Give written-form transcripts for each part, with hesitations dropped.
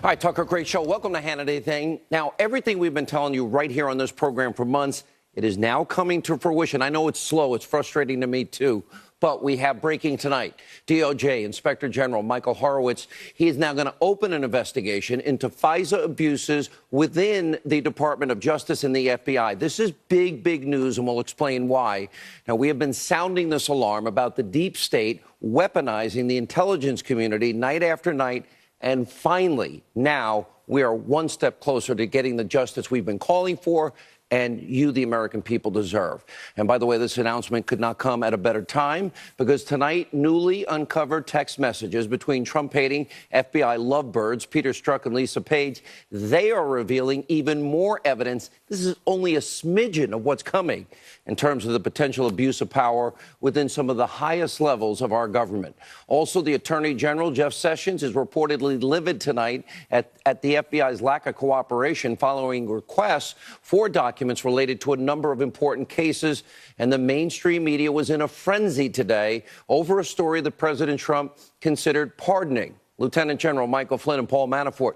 All right, Tucker, great show. Welcome to Hannity Thing. Now, everything we've been telling you right here on this program for months, it is now coming to fruition. I know it's slow. It's frustrating to me, too. But we have breaking tonight. DOJ Inspector General Michael Horowitz, he is now going to open an investigation into FISA abuses within the Department of Justice and the FBI. This is big, big news, and we'll explain why. Now, we have been sounding this alarm about the deep state weaponizing the intelligence community night after night. And finally, now we are one step closer to getting the justice we've been calling for and you, the American people, deserve. And by the way, this announcement could not come at a better time, because tonight, newly uncovered text messages between Trump-hating FBI lovebirds, Peter Strzok and Lisa Page, they are revealing even more evidence. This is only a smidgen of what's coming in terms of the potential abuse of power within some of the highest levels of our government. Also, the Attorney General, Jeff Sessions, is reportedly livid tonight at the FBI's lack of cooperation following requests for documents related to a number of important cases. And the mainstream media was in a frenzy today over a story that President Trump considered pardoning Lieutenant General Michael Flynn and Paul Manafort.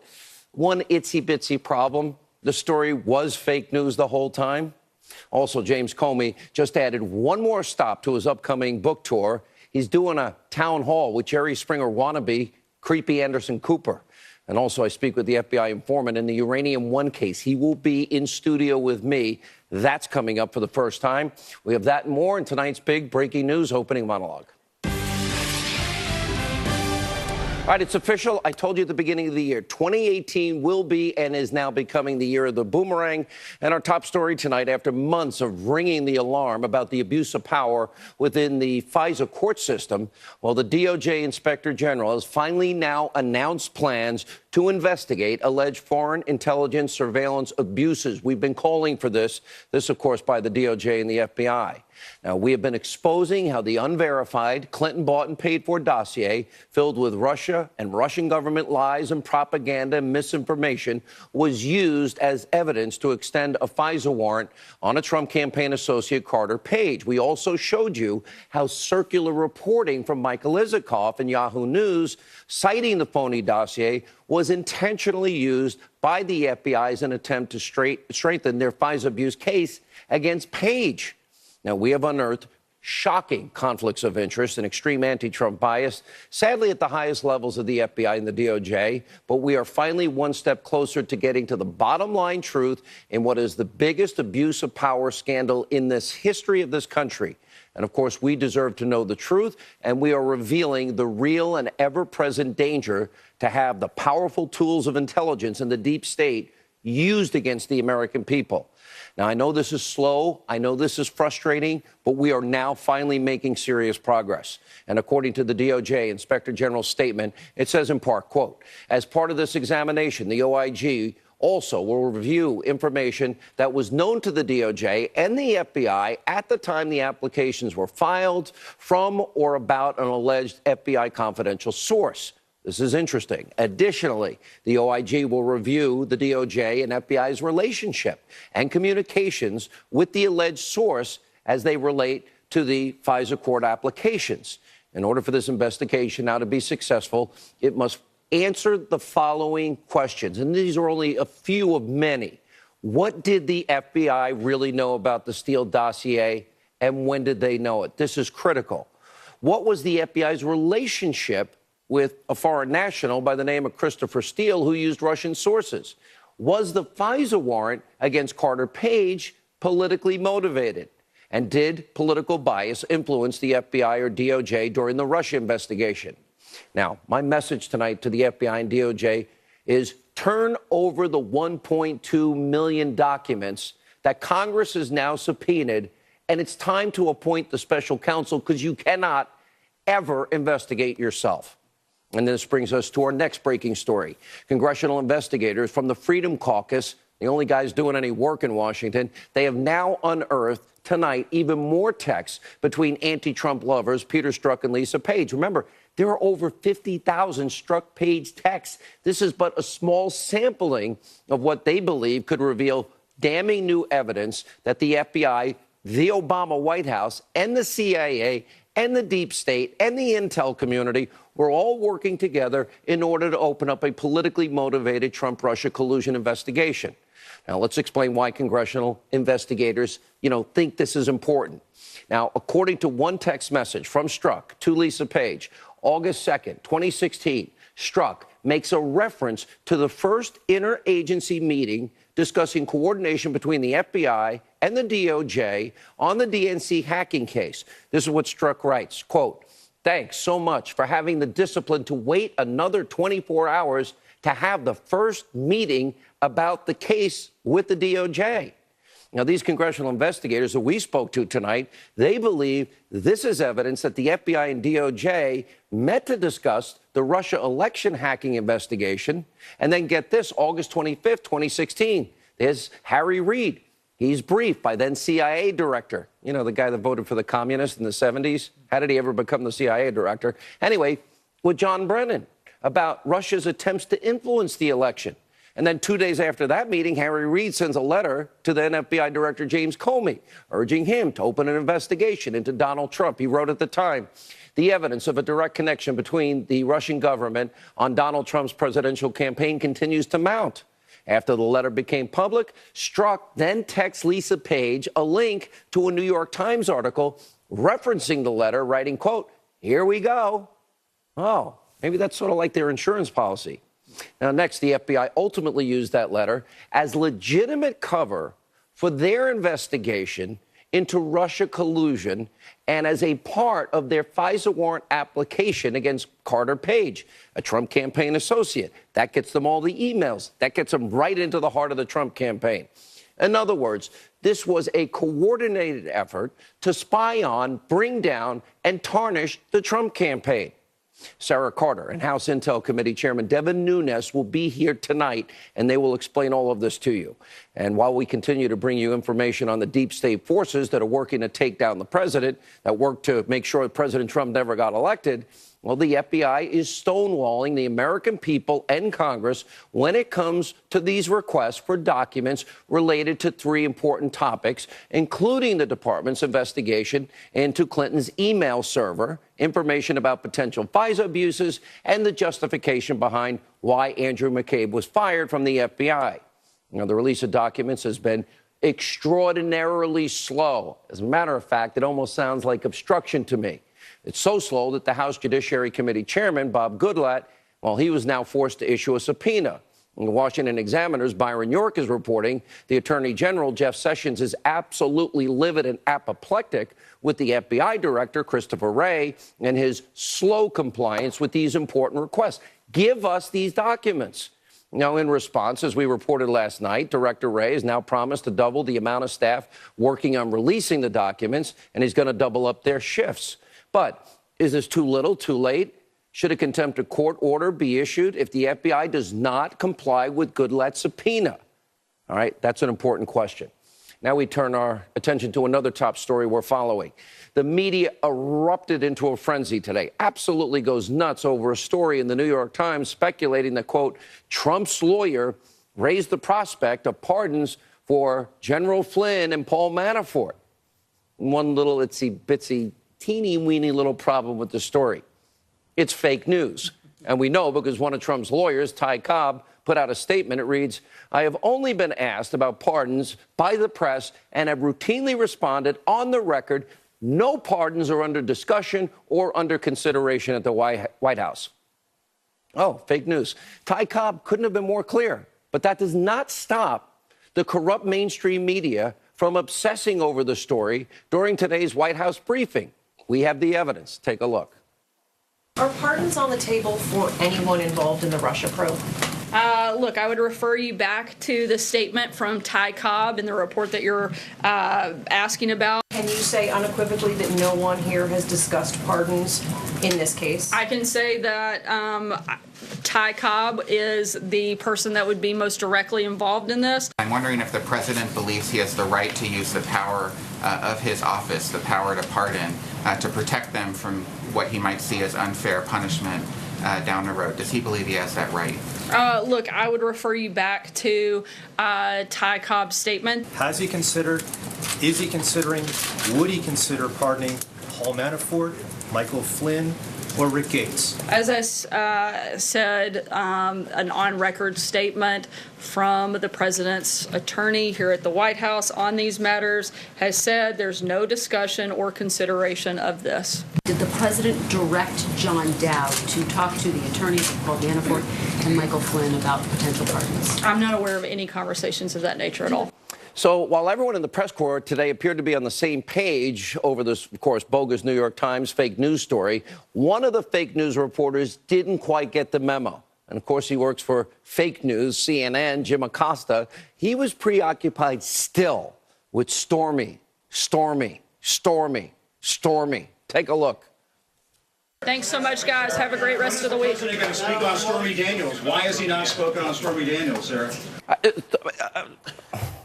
One itsy-bitsy problem: the story was fake news the whole time. Also, James Comey just added one more stop to his upcoming book tour. He's doing a town hall with Jerry Springer wannabe Creepy Anderson Cooper. And also, I speak with the FBI informant in the Uranium One case. He will be in studio with me. That's coming up for the first time. We have that and more in tonight's big breaking news opening monologue. All right, it's official. I told you at the beginning of the year, 2018 will be and is now becoming the year of the boomerang. And our top story tonight, after months of ringing the alarm about the abuse of power within the FISA court system, well, the DOJ Inspector General has finally now announced plans to investigate alleged foreign intelligence surveillance abuses. We've been calling for this, of course, by the DOJ and the FBI. Now, we have been exposing how the unverified Clinton bought and paid for dossier filled with Russia and Russian government lies and propaganda and misinformation was used as evidence to extend a FISA warrant on a Trump campaign associate, Carter Page. We also showed you how circular reporting from Michael Isikoff and Yahoo News citing the phony dossier was intentionally used by the FBI as an attempt to strengthen their FISA abuse case against Page. Now, we have unearthed shocking conflicts of interest and extreme anti-Trump bias, sadly at the highest levels of the FBI and the DOJ, but we are finally one step closer to getting to the bottom line truth in what is the biggest abuse of power scandal in this history of this country. And of course, we deserve to know the truth, and we are revealing the real and ever-present danger to have the powerful tools of intelligence in the deep state used against the American people. Now, I know this is slow. I know this is frustrating, but we are now finally making serious progress. And according to the DOJ Inspector General's statement, it says in part, quote, as part of this examination, the OIG also will review information that was known to the DOJ and the FBI at the time the applications were filed from or about an alleged FBI confidential source. This is interesting. Additionally, the OIG will review the DOJ and FBI's relationship and communications with the alleged source as they relate to the FISA court applications. In order for this investigation now to be successful, it must answer the following questions, and these are only a few of many. What did the FBI really know about the Steele dossier, and when did they know it? This is critical. What was the FBI's relationship with a foreign national by the name of Christopher Steele, who used Russian sources? Was the FISA warrant against Carter Page politically motivated? And did political bias influence the FBI or DOJ during the Russia investigation? Now, my message tonight to the FBI and DOJ is turn over the 1.2 million documents that Congress has now subpoenaed, and it's time to appoint the special counsel, because you cannot ever investigate yourself. And this brings us to our next breaking story. Congressional investigators from the Freedom Caucus, the only guys doing any work in Washington, they have now unearthed tonight even more texts between anti-Trump lovers Peter Strzok and Lisa Page. Remember, there are over 50,000 Strzok-Page texts. This is but a small sampling of what they believe could reveal damning new evidence that the FBI, the Obama White House, and the CIA and the deep state and the intel community were all working together in order to open up a politically motivated Trump-Russia collusion investigation. Now, let's explain why congressional investigators, think this is important. Now, according to one text message from Strzok to Lisa Page, August 2nd, 2016, Strzok makes a reference to the first interagency meeting discussing coordination between the FBI and the DOJ on the DNC hacking case. This is what Strzok writes, quote, "Thanks so much for having the discipline to wait another 24 hours to have the first meeting about the case with the DOJ." Now, these congressional investigators that we spoke to tonight, they believe this is evidence that the FBI and DOJ met to discuss the Russia election hacking investigation. And then get this, August 25th, 2016, there's Harry Reid. He's briefed by then CIA director, the guy that voted for the communists in the 70s. How did he ever become the CIA director? Anyway, with John Brennan about Russia's attempts to influence the election. And then 2 days after that meeting, Harry Reid sends a letter to then FBI Director James Comey, urging him to open an investigation into Donald Trump. He wrote at the time, "The evidence of a direct connection between the Russian government on Donald Trump's presidential campaign continues to mount." After the letter became public, Strzok then texts Lisa Page a link to a New York Times article referencing the letter, writing, quote, "Here we go." Oh, maybe that's sort of like their insurance policy. Now, next, the FBI ultimately used that letter as legitimate cover for their investigation into Russia collusion and as a part of their FISA warrant application against Carter Page, a Trump campaign associate. That gets them all the emails. That gets them right into the heart of the Trump campaign. In other words, this was a coordinated effort to spy on, bring down, and tarnish the Trump campaign. Sarah Carter and House Intel Committee Chairman Devin Nunes will be here tonight, and they will explain all of this to you. And while we continue to bring you information on the deep state forces that are working to take down the president, that work to make sure that President Trump never got elected, well, the FBI is stonewalling the American people and Congress when it comes to these requests for documents related to three important topics, including the department's investigation into Clinton's email server, information about potential FISA abuses, and the justification behind why Andrew McCabe was fired from the FBI. Now, the release of documents has been extraordinarily slow. As a matter of fact, it almost sounds like obstruction to me. It's so slow that the House Judiciary Committee Chairman, Bob Goodlatte, he was now forced to issue a subpoena. And the Washington Examiner's Byron York is reporting the Attorney General, Jeff Sessions, is absolutely livid and apoplectic with the FBI Director, Christopher Wray, and his slow compliance with these important requests. Give us these documents. Now, in response, as we reported last night, Director Wray has now promised to double the amount of staff working on releasing the documents, and he's going to double up their shifts. But is this too little, too late? Should a contempt of court order be issued if the FBI does not comply with Goodlatte's subpoena? All right, that's an important question. Now we turn our attention to another top story we're following. The media erupted into a frenzy today, absolutely goes nuts over a story in the New York Times speculating that, quote, Trump's lawyer raised the prospect of pardons for General Flynn and Paul Manafort. One little itsy-bitsy teeny-weeny little problem with the story. It's fake news. And we know because one of Trump's lawyers, Ty Cobb, put out a statement. It reads, "I have only been asked about pardons by the press and have routinely responded on the record. No pardons are under discussion or under consideration at the White House." Oh, fake news. Ty Cobb couldn't have been more clear. But that does not stop the corrupt mainstream media from obsessing over the story during today's White House briefing. We have the evidence. Take a look. Are pardons on the table for anyone involved in the Russia probe? Look, I would refer you back to the statement from Ty Cobb in the report that you're asking about. Can you say unequivocally that no one here has discussed pardons in this case? I can say that Ty Cobb is the person that would be most directly involved in this. I'm wondering if the president believes he has the right to use the power of his office, the power to pardon, to protect them from what he might see as unfair punishment down the road. Does he believe he has that right? Look, I would refer you back to Ty Cobb's statement. Has he considered, is he considering, would he consider pardoning Paul Manafort, Michael Flynn, or Rick Gates? As I said, an on-record statement from the president's attorney here at the White House on these matters has said there's no discussion or consideration of this. Did the president direct John Dowd to talk to the attorneys of Paul Manafort and Michael Flynn about potential pardons? I'm not aware of any conversations of that nature at all. So while everyone in the press corps today appeared to be on the same page over this, of course, bogus New York Times fake news story, one of the fake news reporters didn't quite get the memo. And, of course, he works for fake news, CNN, Jim Acosta. He was preoccupied still with Stormy. Take a look. Thanks so much, guys. Have a great rest of the week. The president going to speak on Stormy Daniels. Why has he not spoken on Stormy Daniels, Sarah?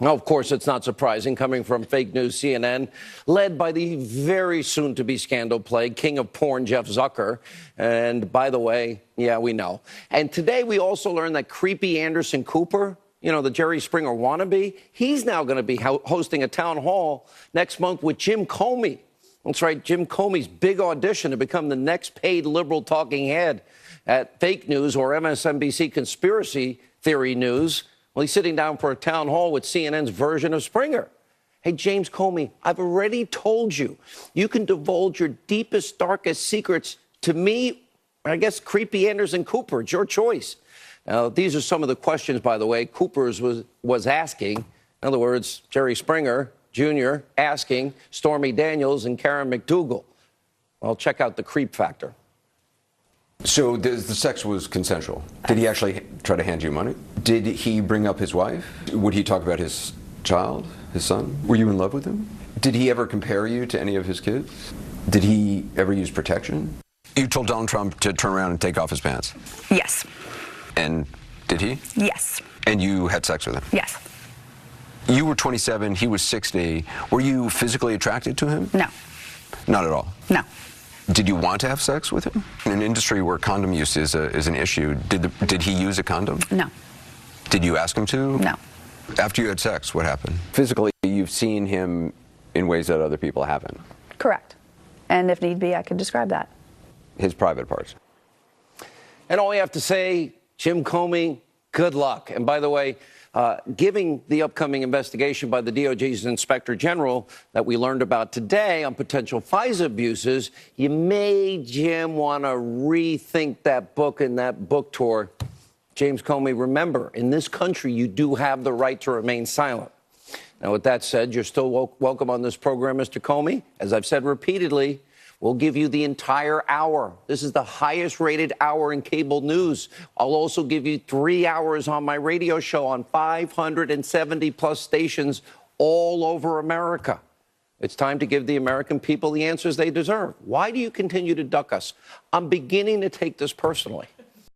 No, of course, it's not surprising coming from fake news CNN, led by the very soon-to-be scandal-plagued king of porn, Jeff Zucker. And by the way, yeah, we know. And today we also learned that creepy Anderson Cooper, you know, the Jerry Springer wannabe, he's now going to be hosting a town hall next month with Jim Comey. That's right, Jim Comey's big audition to become the next paid liberal talking head at fake news or MSNBC conspiracy theory news. Well, he's sitting down for a town hall with CNN's version of Springer. Hey, James Comey, I've already told you, you can divulge your deepest, darkest secrets to me, I guess, creepy Anderson Cooper. It's your choice. Now, these are some of the questions, by the way, Cooper's was asking. In other words, Jerry Springer Jr. asking Stormy Daniels and Karen McDougal. Well, check out the creep factor. So the sex was consensual. Did he actually try to hand you money? Did he bring up his wife? Would he talk about his child, his son? Were you in love with him? Did he ever compare you to any of his kids? Did he ever use protection? You told Donald Trump to turn around and take off his pants? Yes. And did he? Yes. And you had sex with him? Yes. You were 27, he was 60. Were you physically attracted to him? No. Not at all? No. Did you want to have sex with him? In an industry where condom use is an issue, did he use a condom? No. Did you ask him to? No. After you had sex, what happened? Physically, you've seen him in ways that other people haven't. Correct. And if need be, I could describe that. His private parts. And all we have to say, Jim Comey, good luck. And by the way, giving the upcoming investigation by the DOJ's Inspector General that we learned about today on potential FISA abuses, you may, Jim, want to rethink that book and that book tour. James Comey, remember, in this country, you do have the right to remain silent. Now, with that said, you're still welcome on this program, Mr. Comey. As I've said repeatedly, we'll give you the entire hour. This is the highest rated hour in cable news. I'll also give you 3 hours on my radio show on 570 plus stations all over America. It's time to give the American people the answers they deserve. Why do you continue to duck us? I'm beginning to take this personally.